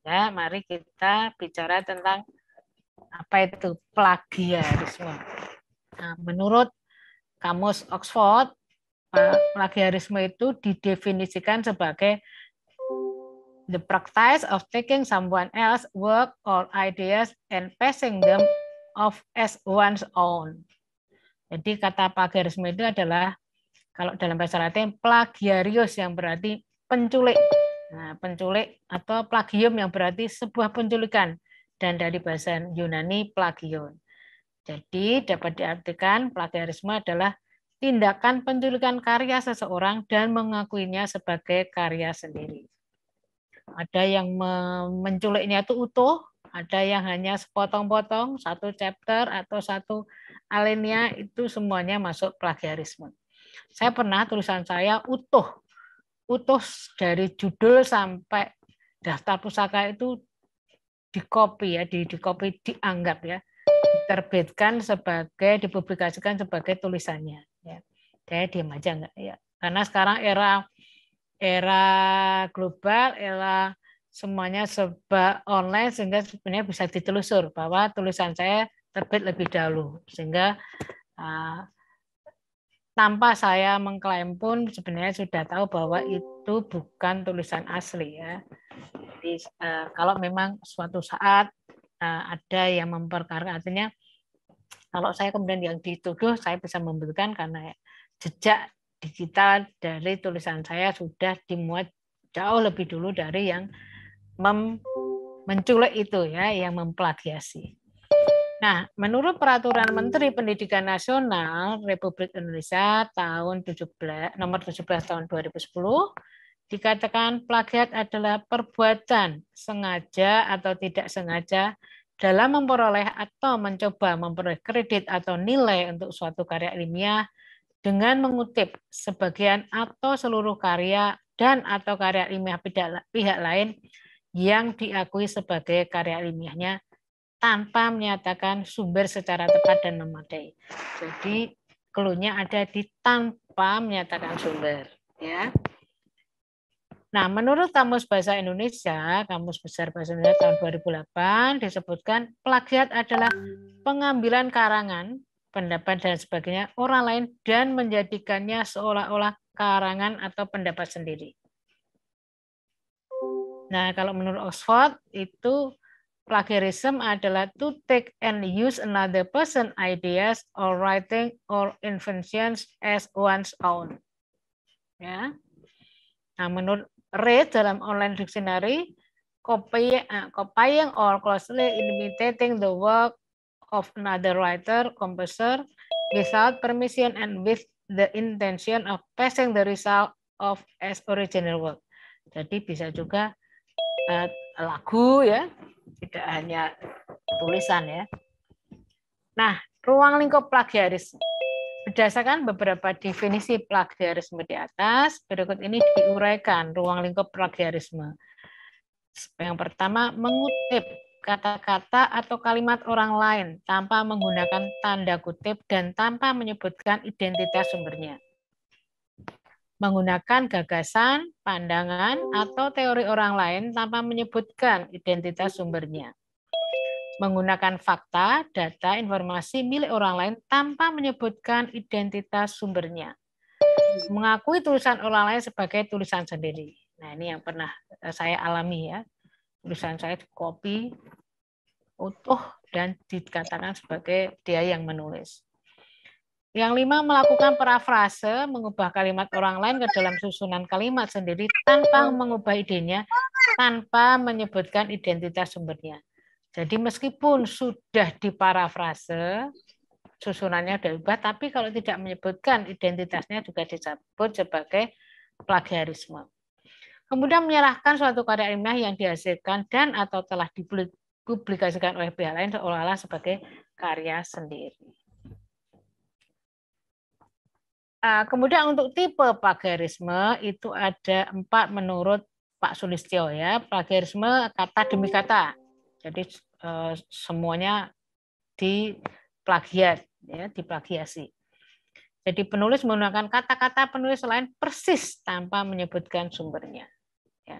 Ya, mari kita bicara tentang apa itu plagiarisme. Nah, menurut Kamus Oxford, plagiarisme itu didefinisikan sebagai the practice of taking someone else's work or ideas and passing them off as one's own. Jadi kata plagiarisme itu adalah kalau dalam bahasa Latin plagiarius yang berarti penculik. Nah, penculik atau plagium yang berarti sebuah penculikan dan dari bahasa Yunani plagion. Jadi dapat diartikan plagiarisme adalah tindakan penculikan karya seseorang dan mengakuinya sebagai karya sendiri. Ada yang menculiknya itu utuh, ada yang hanya sepotong-potong, satu chapter atau satu alinea, itu semuanya masuk plagiarisme. Saya pernah tulisan saya utuh dari judul sampai daftar pusaka itu dikopi ya, dikopi dianggap ya, diterbitkan sebagai dipublikasikan sebagai tulisannya ya. Saya diam aja enggak ya. Karena sekarang era global, era semuanya serba online sehingga sebenarnya bisa ditelusur bahwa tulisan saya terbit lebih dahulu sehingga tanpa saya mengklaim pun sebenarnya sudah tahu bahwa itu bukan tulisan asli ya. Jadi kalau memang suatu saat ada yang memperkara, artinya kalau saya kemudian yang dituduh, saya bisa membuktikan karena jejak digital dari tulisan saya sudah dimuat jauh lebih dulu dari yang menculik itu ya, yang memplagiasi. Nah, menurut Peraturan Menteri Pendidikan Nasional Republik Indonesia tahun nomor 17 tahun 2010, dikatakan plagiat adalah perbuatan sengaja atau tidak sengaja dalam memperoleh atau mencoba memperoleh kredit atau nilai untuk suatu karya ilmiah dengan mengutip sebagian atau seluruh karya dan atau karya ilmiah pihak lain yang diakui sebagai karya ilmiahnya tanpa menyatakan sumber secara tepat dan memadai. Jadi clue-nya ada di tanpa menyatakan sumber, ya. Nah, menurut Kamus Bahasa Indonesia, Kamus Besar Bahasa Indonesia tahun 2008 disebutkan plagiat adalah pengambilan karangan, pendapat dan sebagainya orang lain dan menjadikannya seolah-olah karangan atau pendapat sendiri. Nah, kalau menurut Oxford itu plagiarism adalah to take and use another person's ideas or writing or inventions as one's own. Ya. Nah, menurut Reed dalam online dictionary, copying or closely imitating the work of another writer, composer without permission and with the intention of passing the result of as original work. Jadi bisa juga lagu ya, tidak hanya tulisan ya. Nah, ruang lingkup plagiarisme. Berdasarkan beberapa definisi plagiarisme di atas, berikut ini diuraikan ruang lingkup plagiarisme. Yang pertama, mengutip kata-kata atau kalimat orang lain tanpa menggunakan tanda kutip dan tanpa menyebutkan identitas sumbernya. Menggunakan gagasan, pandangan, atau teori orang lain tanpa menyebutkan identitas sumbernya. Menggunakan fakta, data, informasi milik orang lain tanpa menyebutkan identitas sumbernya. Mengakui tulisan orang lain sebagai tulisan sendiri. Nah, ini yang pernah saya alami ya. Tulisan saya dikopi utuh dan dikatakan sebagai dia yang menulis. Yang 5, melakukan parafrase, mengubah kalimat orang lain ke dalam susunan kalimat sendiri tanpa mengubah idenya, tanpa menyebutkan identitas sumbernya. Jadi meskipun sudah diparafrase, susunannya sudah ubah, tapi kalau tidak menyebutkan identitasnya juga disebut sebagai plagiarisme. Kemudian menyerahkan suatu karya ilmiah yang dihasilkan dan atau telah dipublikasikan oleh pihak lain seolah-olah sebagai karya sendiri. Kemudian untuk tipe plagiarisme itu ada 4 menurut Pak Sulistyo ya. Plagiarisme kata demi kata. Jadi semuanya diplagiat ya, diplagiasi. Jadi penulis menggunakan kata-kata penulis lain persis tanpa menyebutkan sumbernya. Ya.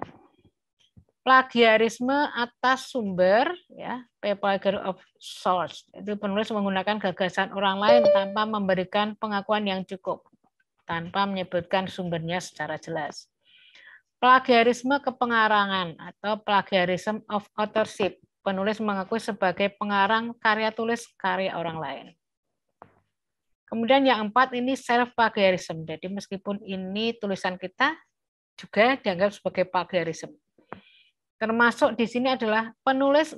Plagiarisme atas sumber, ya, plagiarism of source. Itu penulis menggunakan gagasan orang lain tanpa memberikan pengakuan yang cukup, tanpa menyebutkan sumbernya secara jelas. Plagiarisme kepengarangan atau plagiarism of authorship. Penulis mengakui sebagai pengarang karya tulis karya orang lain. Kemudian yang 4 ini self plagiarism. Jadi meskipun ini tulisan kita juga dianggap sebagai plagiarism. Termasuk di sini adalah penulis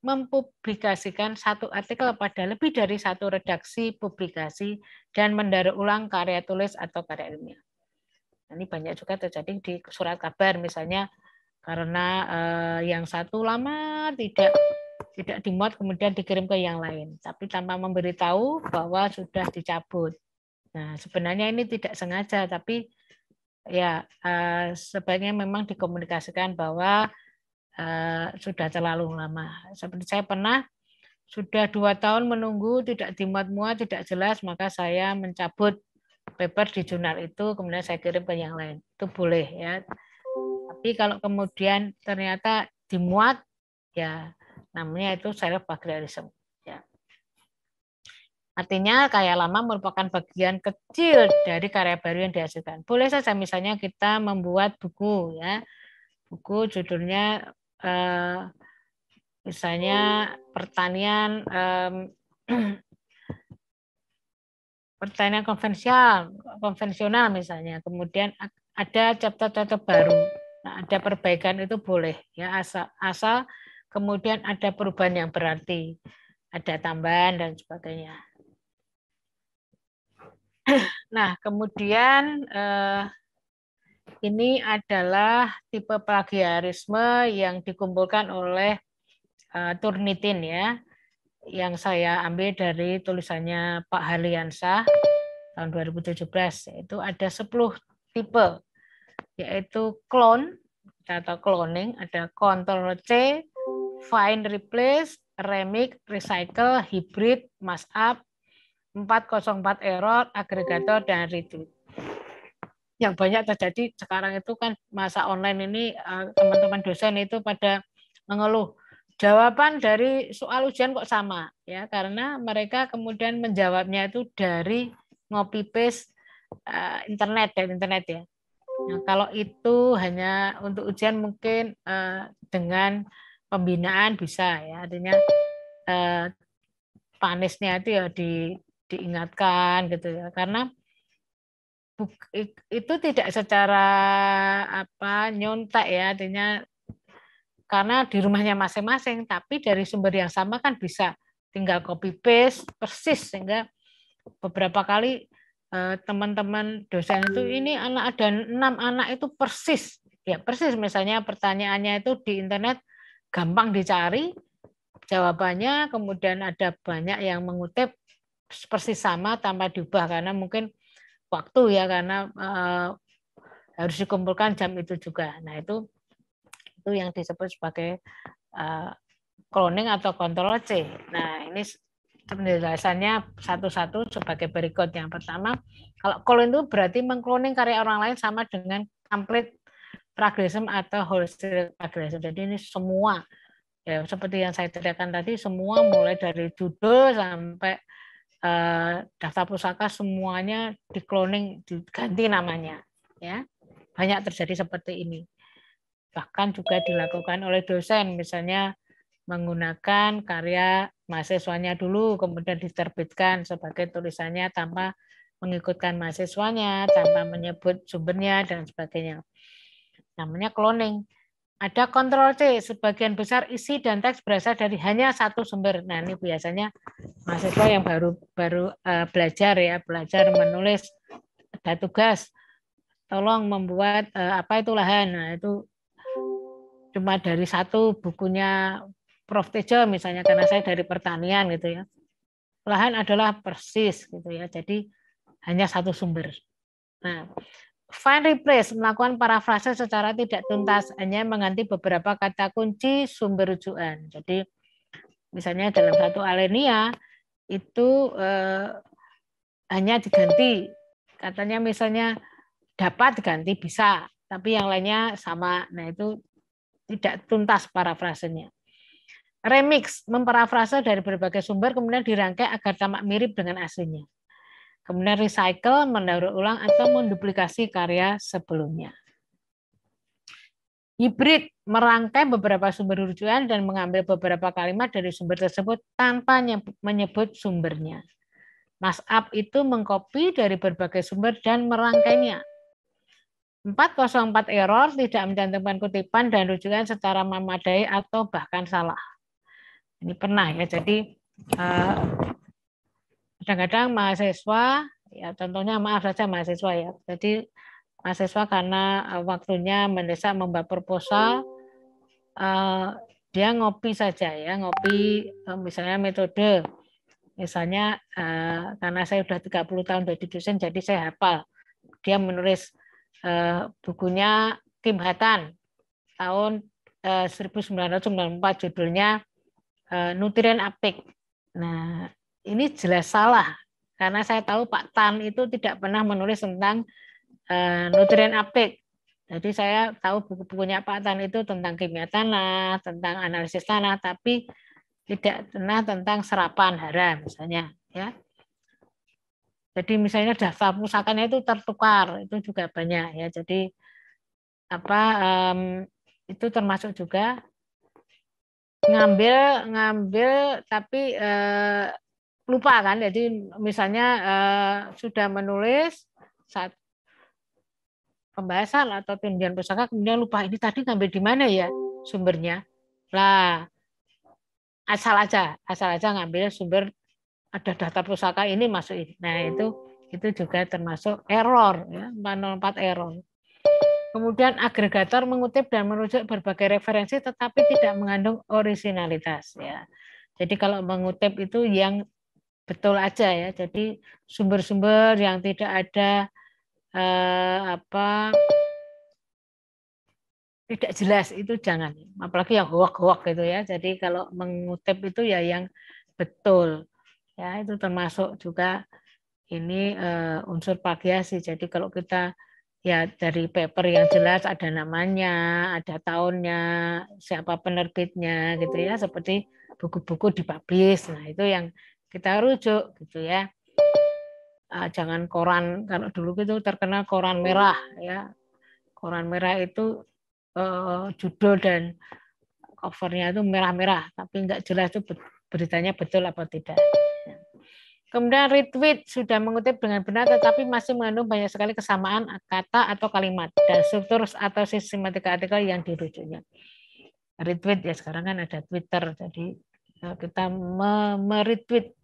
mempublikasikan satu artikel pada lebih dari satu redaksi publikasi dan mendaur ulang karya tulis atau karya ilmiah. Ini banyak juga terjadi di surat kabar misalnya karena yang satu lama tidak dimuat kemudian dikirim ke yang lain, tapi tanpa memberitahu bahwa sudah dicabut. Nah, sebenarnya ini tidak sengaja, tapi ya sebaiknya memang dikomunikasikan bahwa sudah terlalu lama. Seperti saya pernah sudah 2 tahun menunggu tidak dimuat-muat, tidak jelas, maka saya mencabut paper di jurnal itu, kemudian saya kirim ke yang lain. Itu boleh ya. Tapi kalau kemudian ternyata dimuat, ya namanya itu self plagiarism. Ya. Artinya karya lama merupakan bagian kecil dari karya baru yang dihasilkan. Boleh saja misalnya kita membuat buku, ya, buku judulnya misalnya pertanian pertanian konvensional misalnya, kemudian ada chapter-chapter baru, nah, ada perbaikan itu boleh ya, asal kemudian ada perubahan yang berarti, ada tambahan dan sebagainya. Nah, kemudian ini adalah tipe plagiarisme yang dikumpulkan oleh Turnitin ya, yang saya ambil dari tulisannya Pak Harliansyah tahun 2017. Itu ada 10 tipe, yaitu clone atau cloning, ada Ctrl+C, find, replace, remix, recycle, hybrid, mashup, 404 error, agregator, dan retweet. Yang banyak terjadi sekarang itu kan masa online ini, teman-teman dosen itu pada mengeluh jawaban dari soal ujian kok sama ya, karena mereka kemudian menjawabnya itu dari copy paste internet ya. Nah, kalau itu hanya untuk ujian mungkin dengan pembinaan bisa ya, artinya panisnya itu ya diingatkan gitu ya, karena itu tidak secara nyontek ya, artinya karena di rumahnya masing-masing, tapi dari sumber yang sama kan bisa tinggal copy paste persis, sehingga beberapa kali teman-teman dosen itu ini ada 6 anak itu persis ya, persis misalnya pertanyaannya itu di internet gampang dicari jawabannya, kemudian ada banyak yang mengutip persis sama tanpa diubah karena mungkin waktu ya, karena harus dikumpulkan jam itu juga. Nah, itu yang disebut sebagai cloning atau Ctrl+C. Nah, ini penjelasannya satu-satu sebagai berikut. Yang pertama, kalau clone itu berarti mengcloning karya orang lain sama dengan complete plagiarism atau wholesale plagiarism. Jadi ini semua, ya seperti yang saya ceritakan tadi, semua mulai dari judul sampai daftar pusaka semuanya dikloning, diganti namanya, ya. Banyak terjadi seperti ini. Bahkan juga dilakukan oleh dosen, misalnya menggunakan karya mahasiswanya dulu kemudian diterbitkan sebagai tulisannya tanpa mengikutkan mahasiswanya, tanpa menyebut sumbernya dan sebagainya. Namanya cloning. Ada Ctrl+C, sebagian besar isi dan teks berasal dari hanya satu sumber. Nah, ini biasanya mahasiswa yang baru belajar menulis, ada tugas, tolong membuat apa itu lahan. Nah, itu cuma dari satu bukunya Prof. Tejo misalnya, karena saya dari pertanian gitu ya. Lahan adalah persis gitu ya. Jadi hanya satu sumber. Nah, find, replace, melakukan parafrase secara tidak tuntas, hanya mengganti beberapa kata kunci sumber rujukan. Jadi misalnya dalam satu alinea itu hanya diganti, katanya misalnya dapat diganti bisa, tapi yang lainnya sama. Nah, itu tidak tuntas parafrasenya. Remix, memparafrase dari berbagai sumber kemudian dirangkai agar tamak mirip dengan aslinya. Kemudian recycle, mendaur ulang atau menduplikasi karya sebelumnya. Hibrid, merangkai beberapa sumber rujukan dan mengambil beberapa kalimat dari sumber tersebut tanpa menyebut sumbernya. Mashup itu mengcopy dari berbagai sumber dan merangkainya. 404 error, tidak mencantumkan kutipan dan rujukan secara memadai atau bahkan salah. Ini pernah ya, jadi kadang-kadang mahasiswa, ya contohnya maaf saja mahasiswa ya, jadi mahasiswa karena waktunya mendesak membuat proposal, dia ngopi saja ya, ngopi misalnya metode, misalnya karena saya sudah 30 tahun jadi dosen, jadi saya hafal. Dia menulis bukunya Kim Hatan tahun 1994, judulnya Nutrien Apik. Nah, ini jelas salah karena saya tahu Pak Tan itu tidak pernah menulis tentang nutrien apik. Jadi saya tahu buku-bukunya Pak Tan itu tentang kimia tanah, tentang analisis tanah, tapi tidak pernah tentang serapan hara misalnya, ya. Jadi misalnya daftar pusakanya itu tertukar, itu juga banyak ya. Jadi itu termasuk juga ngambil tapi lupa kan. Jadi misalnya sudah menulis saat pembahasan atau tinjauan pusaka kemudian lupa ini tadi ngambil di mana ya sumbernya. Lah asal aja ngambil sumber, ada daftar pusaka ini masuk ini. Nah, itu juga termasuk error ya, 404 error. Kemudian agregator mengutip dan merujuk berbagai referensi tetapi tidak mengandung originalitas ya. Jadi kalau mengutip itu yang betul aja ya. Jadi sumber-sumber yang tidak ada tidak jelas itu jangan. Apalagi yang hoak-hoak gitu ya. Jadi kalau mengutip itu ya yang betul. Ya, itu termasuk juga ini unsur plagiasi. Jadi kalau kita ya dari paper yang jelas ada namanya, ada tahunnya, siapa penerbitnya gitu ya, seperti buku-buku dipublish. Nah, itu yang kita rujuk gitu ya. Jangan koran, kalau dulu itu terkenal koran merah ya. Koran merah itu judul dan covernya itu merah-merah, tapi nggak jelas itu beritanya betul apa tidak. Kemudian retweet sudah mengutip dengan benar tetapi masih mengandung banyak sekali kesamaan kata atau kalimat dan struktur atau sistematika artikel yang dirujuknya. Retweet ya sekarang kan ada Twitter, jadi kita meretweet